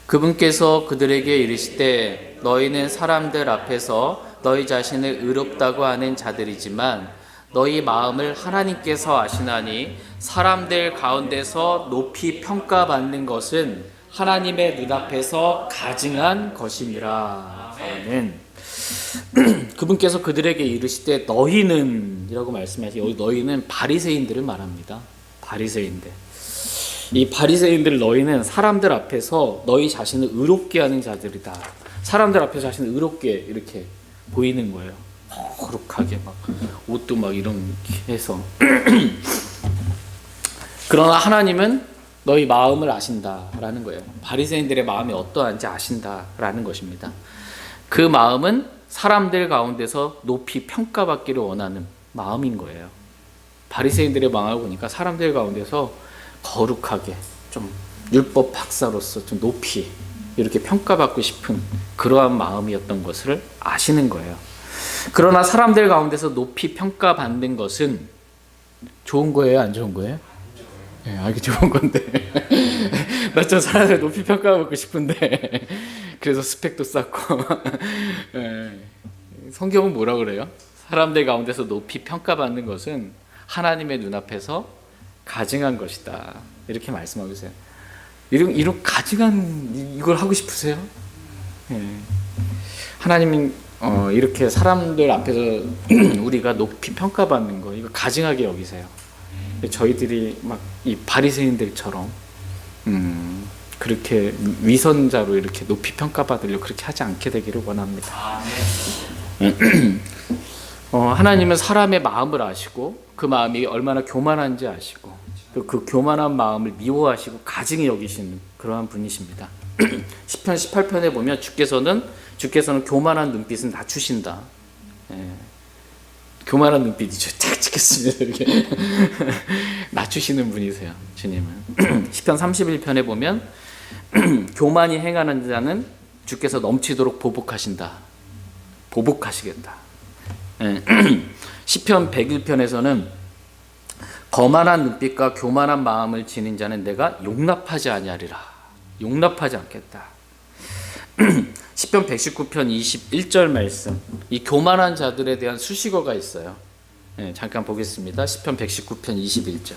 그분께서 그들에게 이르시되 너희는 사람들 앞에서 너희 자신을 의롭다고 하는 자들이지만 너희 마음을 하나님께서 아시나니 사람들 가운데서 높이 평가받는 것은 하나님의 눈앞에서 가증한 것이니라. 아멘. 그분께서 그들에게 이르시되 너희는 이라고 말씀하시고, 여기 너희는 바리새인들을 말합니다. 바리새인들. 이 바리새인들 너희는 사람들 앞에서 너희 자신을 의롭게 하는 자들이다. 사람들 앞에서 자신을 의롭게 이렇게 보이는 거예요. 거룩하게 막 옷도 막 이렇게 해서. 그러나 하나님은 너희 마음을 아신다라는 거예요. 바리새인들의 마음이 어떠한지 아신다라는 것입니다. 그 마음은 사람들 가운데서 높이 평가받기를 원하는 마음인 거예요. 바리새인들의 마음을 보니까 사람들 가운데서 거룩하게 좀 율법 박사로서 좀 높이 이렇게 평가받고 싶은 그러한 마음이었던 것을 아시는 거예요. 그러나 사람들 가운데서 높이 평가받는 것은 좋은 거예요, 안 좋은 거예요? 네, 알기 좋은 건데 나 좀 사람들 높이 평가받고 싶은데 그래서 스펙도 쌓고 네. 성경은 뭐라 그래요? 사람들 가운데서 높이 평가받는 것은 하나님의 눈앞에서 가증한 것이다, 이렇게 말씀하고 있어요. 이런 가증한 이걸 하고 싶으세요? 네. 하나님은 이렇게 사람들 앞에서 우리가 높이 평가받는 거, 이거 가증하게 여기세요. 저희들이 막 이 바리새인들처럼 그렇게 위선자로 이렇게 높이 평가받으려고 그렇게 하지 않게 되기를 원합니다. 하나님은 사람의 마음을 아시고 그 마음이 얼마나 교만한지 아시고 또 그 교만한 마음을 미워하시고 가증히 여기시는 그러한 분이십니다. 시편 18편에 보면 주께서는 교만한 눈빛은 낮추신다. 교만한 눈빛이죠. 딱 찍겠습니다. 이렇게 낮추시는 분이세요, 주님은. 시편 31편에 보면 교만히 행하는 자는 주께서 넘치도록 보복하신다. 보복하시겠다. 시편 101편에서는 거만한 눈빛과 교만한 마음을 지닌 자는 내가 용납하지 아니하리라. 용납하지 않겠다. 시편 119편 21절 말씀, 이 교만한 자들에 대한 수식어가 있어요. 잠깐 보겠습니다. 시편 119편 21절.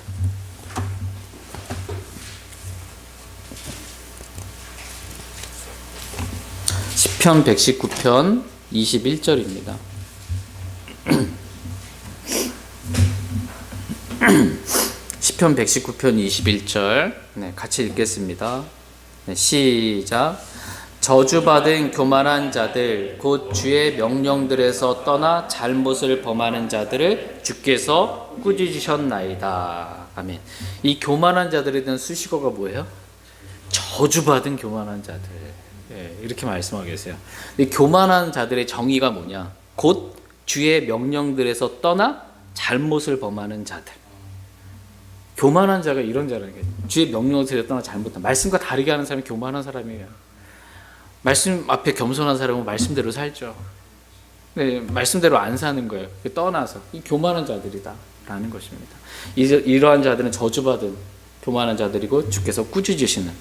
시편 119편 21절입니다. 시편 119편 21절 같이 읽겠습니다. 시작. 저주받은 교만한 자들 곧 주의 명령들에서 떠나 잘못을 범하는 자들을 주께서 꾸짖으셨나이다. 아멘. 이 교만한 자들에 대한 수식어가 뭐예요? 저주받은 교만한 자들. 이렇게 말씀하고 계세요. 이 교만한 자들의 정의가 뭐냐? 곧 주의 명령들에서 떠나 잘못을 범하는 자들. 교만한 자가 이런 자라는 거예요. 주의 명령들에서 떠나 잘못한, 말씀과 다르게 하는 사람이 교만한 사람이에요. 말씀 앞에 겸손한 사람은 말씀대로 살죠. 네, 말씀대로 안 사는 거예요. 떠나서 이 교만한 자들이다 라는 것입니다. 이러한 자들은 저주받은 교만한 자들이고 주께서 꾸짖으시는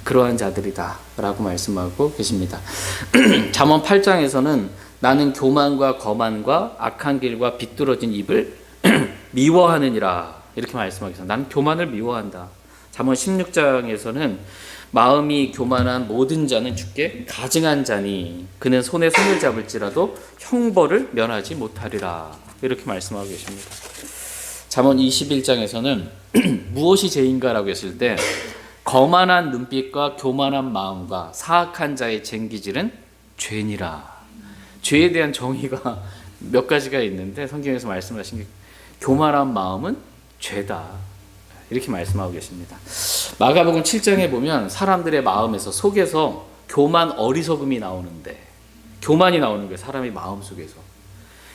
그러한 자들이다 라고 말씀하고 계십니다. 잠언 8장에서는 나는 교만과 거만과 악한 길과 비뚤어진 입을 미워하느니라. 이렇게 말씀하고 있어요. 나는 교만을 미워한다. 잠언 16장에서는 마음이 교만한 모든 자는 주께 가증한 자니 그는 손에 손을 잡을지라도 형벌을 면하지 못하리라. 이렇게 말씀하고 계십니다. 잠언 21장에서는 무엇이 죄인가라고 했을 때 거만한 눈빛과 교만한 마음과 사악한 자의 쟁기질은 죄니라. 죄에 대한 정의가 몇 가지가 있는데 성경에서 말씀하신 게 교만한 마음은 죄다. 이렇게 말씀하고 계십니다. 마가복음 7장에 보면 사람들의 마음에서 속에서 교만 어리석음이 나오는데 교만이 나오는 거예요. 사람의 마음 속에서.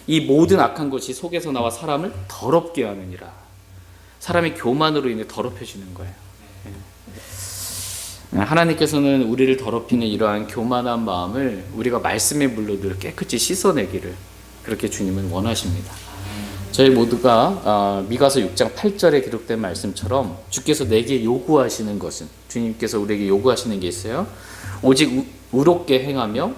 이 모든 악한 것이 속에서 나와 사람을 더럽게 하느니라. 사람이 교만으로 인해 더럽혀지는 거예요. 하나님께서는 우리를 더럽히는 이러한 교만한 마음을 우리가 말씀의 물로 늘 깨끗이 씻어내기를 그렇게 주님은 원하십니다. 저희 모두가 미가서 6장 8절에 기록된 말씀처럼 주께서 내게 요구하시는 것은 주님께서 우리에게 요구하시는 게 있어요. 오직 의롭게 행하며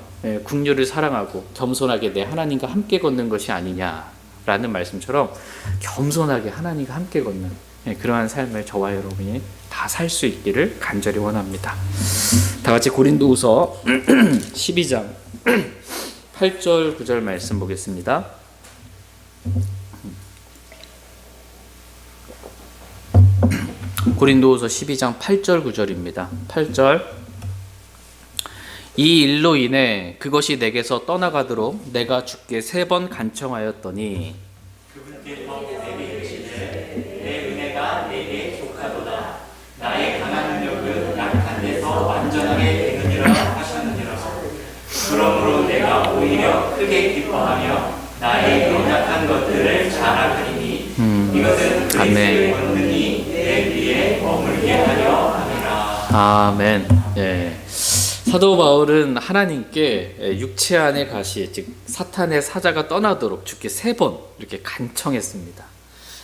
긍휼을 사랑하고 겸손하게 내 하나님과 함께 걷는 것이 아니냐라는 말씀처럼 겸손하게 하나님과 함께 걷는 그러한 삶을 저와 여러분이 다 살 수 있기를 간절히 원합니다. 다 같이 고린도후서 12장 8절 9절 말씀 보겠습니다. 고린도후서 12장 8절 9절입니다. 8절 이 일로 인해 그것이 내게서 떠나가도록 내가 주께 3번 간청하였더니 그분께서 내게 이르시되 내 은혜가 내게 족하도다. 나의 강한 능력은 약한 데서 완전하게 되느니라 하셨느니라. 그러므로 내가 오히려 크게 기뻐하며 나의 연약한 것들을 자랑하리니 이것은 그리스도의 권능이 내 위에 머물게 하려 함이라. 아멘. 예. 사도 바울은 하나님께 육체 안의 가시, 즉 사탄의 사자가 떠나도록 주께 3번 이렇게 간청했습니다.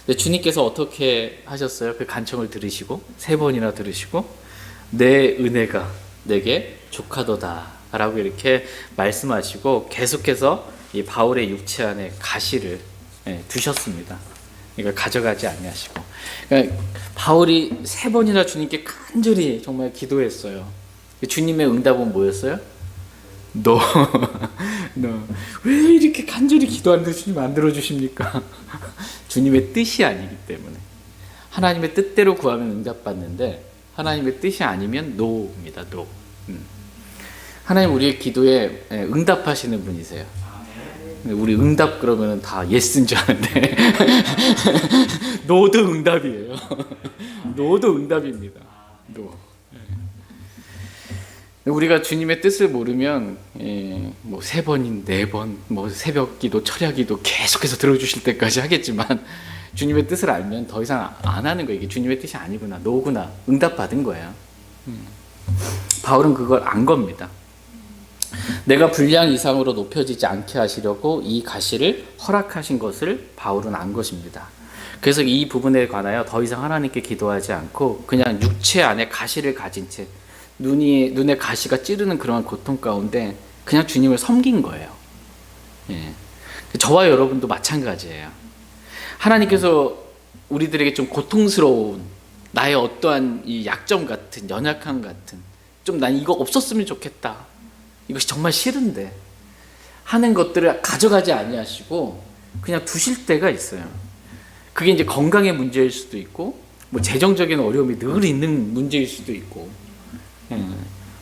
근데 주님께서 어떻게 하셨어요? 그 간청을 들으시고 3번이나 들으시고 내 은혜가 내게 족하도다 라고 이렇게 말씀하시고 계속해서 이 바울의 육체 안에 가시를 두셨습니다. 이걸 가져가지 아니하시고, 그러니까 바울이 3번이나 주님께 간절히 정말 기도했어요. 주님의 응답은 뭐였어요? 너 왜 이렇게 간절히 기도하는데 주님 안 들어주십니까? 주님의 뜻이 아니기 때문에. 하나님의 뜻대로 구하면 응답받는데 하나님의 뜻이 아니면 노입니다. 노. 하나님 우리의 기도에 응답하시는 분이세요. 우리 응답 그러면 다 예스인 줄 아는데 노도 응답이에요. 노도 응답입니다. 노. 우리가 주님의 뜻을 모르면 뭐 3번인 4번 뭐 새벽기도 철야기도 계속해서 들어주실 때까지 하겠지만 주님의 뜻을 알면 더 이상 안 하는 거예요. 이게 주님의 뜻이 아니구나, 노구나, 응답받은 거예요. 바울은 그걸 안 겁니다. 내가 분량 이상으로 높여지지 않게 하시려고 이 가시를 허락하신 것을 바울은 안 것입니다. 그래서 이 부분에 관하여 더 이상 하나님께 기도하지 않고 그냥 육체 안에 가시를 가진 채 눈에 가시가 찌르는 그런 고통 가운데 그냥 주님을 섬긴 거예요. 예. 저와 여러분도 마찬가지예요. 하나님께서 우리들에게 좀 고통스러운 나의 어떠한 이 약점 같은, 연약함 같은, 좀 난 이거 없었으면 좋겠다, 이것이 정말 싫은데 하는 것들을 가져가지 아니하시고 그냥 두실 때가 있어요. 그게 이제 건강의 문제일 수도 있고 뭐 재정적인 어려움이 늘 있는 문제일 수도 있고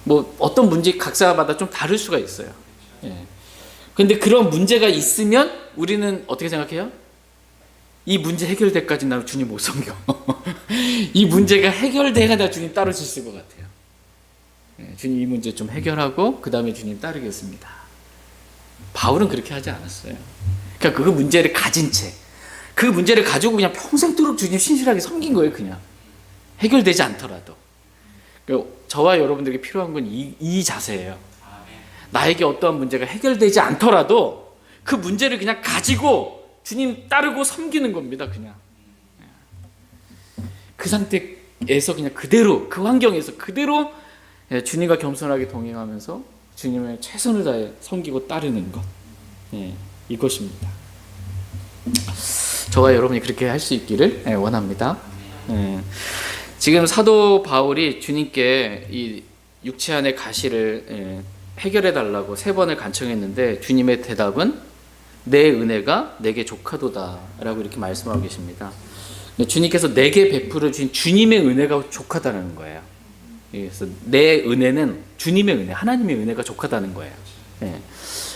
뭐 어떤 문제 각자마다 좀 다를 수가 있어요. 그런데 그런 문제가 있으면 우리는 어떻게 생각해요? 이 문제 해결될 때까지 나 주님 못 섬겨. 이 문제가 해결돼야 나 주님 따를 수 있을 것 같아요. 주님 이 문제 좀 해결하고 그 다음에 주님 따르겠습니다. 바울은 그렇게 하지 않았어요. 그러니까 그 문제를 가진 채, 그 문제를 가지고 그냥 평생도록 주님 신실하게 섬긴 거예요. 그냥 해결되지 않더라도. 그러니까 저와 여러분들에게 필요한 건 이 자세예요. 나에게 어떠한 문제가 해결되지 않더라도 그 문제를 그냥 가지고 주님 따르고 섬기는 겁니다. 그냥 그 상태에서 그냥 그대로, 그 환경에서 그대로 주님과 겸손하게 동행하면서 주님의 최선을 다해 섬기고 따르는 것. 이것입니다. 저와 여러분이 그렇게 할 수 있기를 원합니다. 지금 사도 바울이 주님께 이 육체 안의 가시를 해결해 달라고 3번을 간청했는데 주님의 대답은 내 은혜가 내게 족하도다 라고 이렇게 말씀하고 계십니다. 주님께서 내게 베풀어 주신 주님의 은혜가 족하다는 거예요. 그래서 내 은혜는 주님의 은혜, 하나님의 은혜가 족하다는 거예요.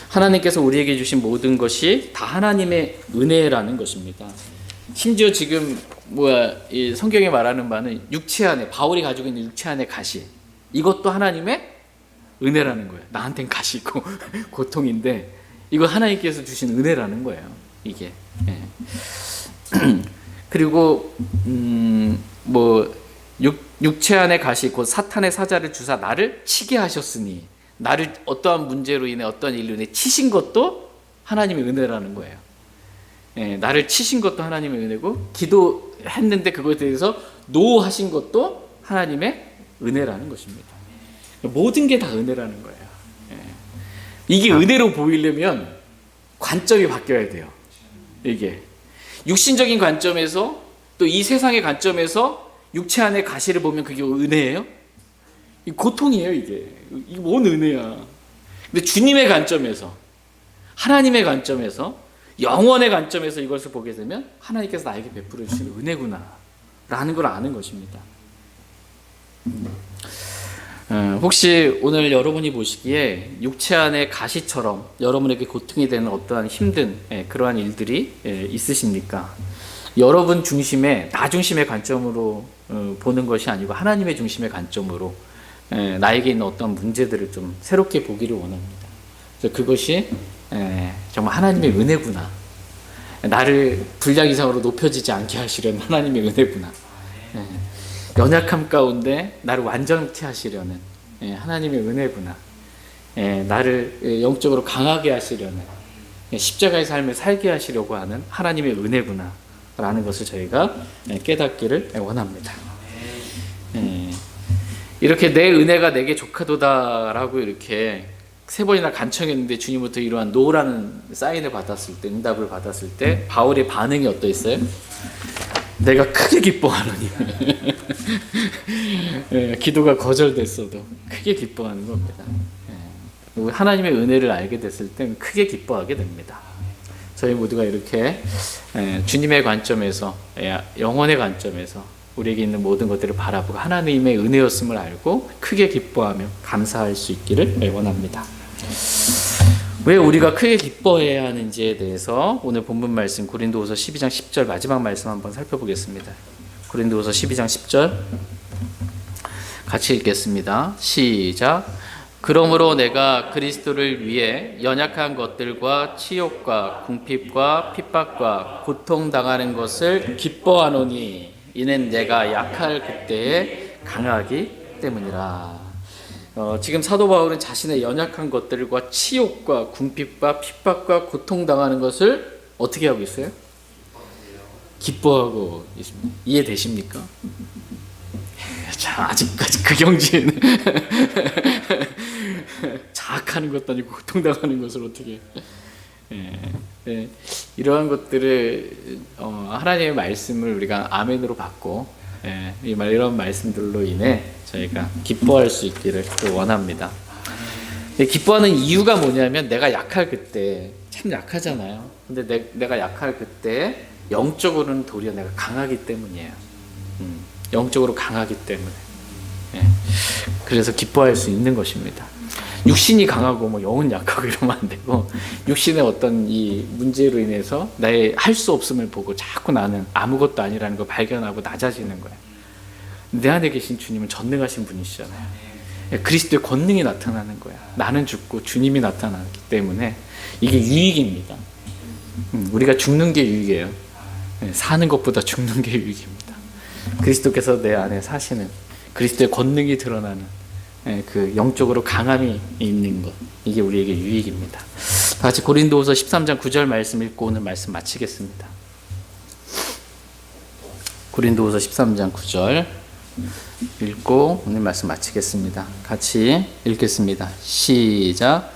하나님께서 우리에게 주신 모든 것이 다 하나님의 은혜라는 것입니다. 심지어 지금 이 성경에 말하는 바는 육체 안에, 바울이 가지고 있는 육체 안의 가시, 이것도 하나님의 은혜라는 거예요. 나한텐 가시고 고통인데 이거 하나님께서 주신 은혜라는 거예요. 이게. 그리고 육체 안의 가시 곧 사탄의 사자를 주사 나를 치게 하셨으니, 나를 어떠한 문제로 인해 어떠한 일로 인해 치신 것도 하나님의 은혜라는 거예요. 나를 치신 것도 하나님의 은혜고, 기도했는데 그것에 대해서 노하신 것도 하나님의 은혜라는 것입니다. 모든 게 다 은혜라는 거예요. 이게 은혜로 보이려면 관점이 바뀌어야 돼요. 이게 육신적인 관점에서 또 이 세상의 관점에서 육체 안의 가시를 보면 그게 은혜예요? 이 고통이에요. 이게 뭔 은혜야. 근데 주님의 관점에서, 하나님의 관점에서, 영원의 관점에서 이것을 보게 되면 하나님께서 나에게 베풀어 주시는 은혜구나 라는 걸 아는 것입니다. 혹시 오늘 여러분이 보시기에 육체 안의 가시처럼 여러분에게 고통이 되는 어떠한 힘든 그러한 일들이 있으십니까? 여러분 중심의, 나 중심의 관점으로 보는 것이 아니고 하나님의 중심의 관점으로 나에게 있는 어떤 문제들을 좀 새롭게 보기를 원합니다. 그래서 그것이 정말 하나님의 은혜구나, 나를 분량 이상으로 높여지지 않게 하시려는 하나님의 은혜구나, 연약함 가운데 나를 완전케 하시려는 하나님의 은혜구나, 나를 영적으로 강하게 하시려는, 십자가의 삶을 살게 하시려고 하는 하나님의 은혜구나 라는 것을 저희가 깨닫기를 원합니다. 이렇게 내 은혜가 내게 족하도다 라고 이렇게 3번이나 간청했는데 주님부터 이러한 노라는 사인을 받았을 때, 응답을 받았을 때 바울의 반응이 어떠했어요? 내가 크게 기뻐하노니. 기도가 거절됐어도 크게 기뻐하는 겁니다. 하나님의 은혜를 알게 됐을 땐 크게 기뻐하게 됩니다. 저희 모두가 이렇게 주님의 관점에서, 영혼의 관점에서 우리에게 있는 모든 것들을 바라보고 하나님의 은혜였음을 알고 크게 기뻐하며 감사할 수 있기를 원합니다. 왜 우리가 크게 기뻐해야 하는지에 대해서 오늘 본문 말씀 고린도후서 12장 10절 마지막 말씀 한번 살펴보겠습니다. 고린도후서 12장 10절 같이 읽겠습니다. 시작. 그러므로 내가 그리스도를 위해 연약한 것들과 치욕과 궁핍과 핍박과 고통당하는 것을 기뻐하노니 이는 내가 약할 그때에 강하기 때문이라. 지금 사도 바울은 자신의 연약한 것들과 치욕과 궁핍과 핍박과 고통당하는 것을 어떻게 하고 있어요? 기뻐하고 있습니다. 이해되십니까? 자, 아직까지 그 경지에는 자학하는 것도 아니고 고통당하는 것을 어떻게 이러한 것들을 하나님의 말씀을 우리가 아멘으로 받고 이런 말씀들로 인해 저희가 기뻐할 수 있기를 또 원합니다. 기뻐하는 이유가 뭐냐면 내가 약할 그때, 참 약하잖아요. 근데 내가 약할 그때 영적으로는 도리어 내가 강하기 때문이에요. 영적으로 강하기 때문에. 그래서 기뻐할 수 있는 것입니다. 육신이 강하고 뭐 영은 약하고 이러면 안 되고, 육신의 어떤 이 문제로 인해서 나의 할 수 없음을 보고 자꾸 나는 아무것도 아니라는 걸 발견하고 낮아지는 거예요. 내 안에 계신 주님은 전능하신 분이시잖아요. 그리스도의 권능이 나타나는 거야. 나는 죽고 주님이 나타나기 때문에 이게 유익입니다. 우리가 죽는 게 유익이에요. 사는 것보다 죽는 게 유익입니다. 그리스도께서 내 안에 사시는, 그리스도의 권능이 드러나는 그 영적으로 강함이 있는 것, 이게 우리에게 유익입니다. 다 같이 고린도후서 13장 9절 말씀 읽고 오늘 말씀 마치겠습니다. 고린도후서 13장 9절 읽고 오늘 말씀 마치겠습니다. 같이 읽겠습니다. 시작.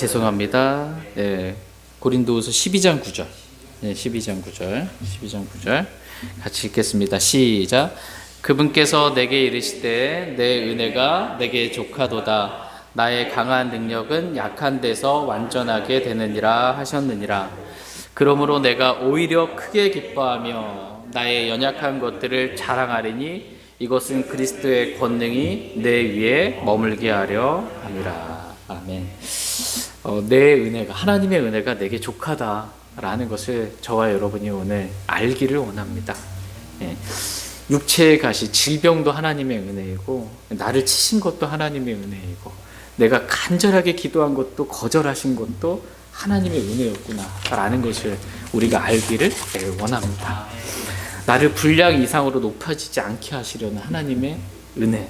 죄송합니다. 네, 고린도후서 12장 9절. 네, 12장 9절 같이 읽겠습니다. 시작. 그분께서 내게 이르시되 내 은혜가 내게 족하도다. 나의 강한 능력은 약한 데서 완전하게 되느니라 하셨느니라. 그러므로 내가 오히려 크게 기뻐하며 나의 연약한 것들을 자랑하리니 이것은 그리스도의 권능이 내 위에 머물게 하려 함이라. 아멘. 내 은혜가, 하나님의 은혜가 내게 족하다라는 것을 저와 여러분이 오늘 알기를 원합니다. 예. 육체의 가시, 질병도 하나님의 은혜이고 나를 치신 것도 하나님의 은혜이고 내가 간절하게 기도한 것도 거절하신 것도 하나님의 은혜였구나라는 것을 우리가 알기를 원합니다. 나를 분량 이상으로 높아지지 않게 하시려는 하나님의 은혜,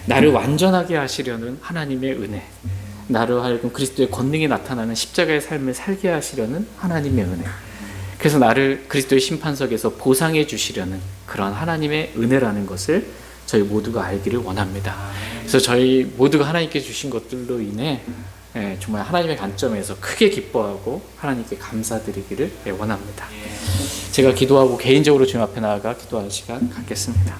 나를 완전하게 하시려는 하나님의 은혜, 나를 하여금 그리스도의 권능이 나타나는 십자가의 삶을 살게 하시려는 하나님의 은혜, 그래서 나를 그리스도의 심판석에서 보상해 주시려는 그런 하나님의 은혜라는 것을 저희 모두가 알기를 원합니다. 그래서 저희 모두가 하나님께 주신 것들로 인해 정말 하나님의 관점에서 크게 기뻐하고 하나님께 감사드리기를 원합니다. 제가 기도하고 개인적으로 주님 앞에 나아가 기도하는 시간 갖겠습니다.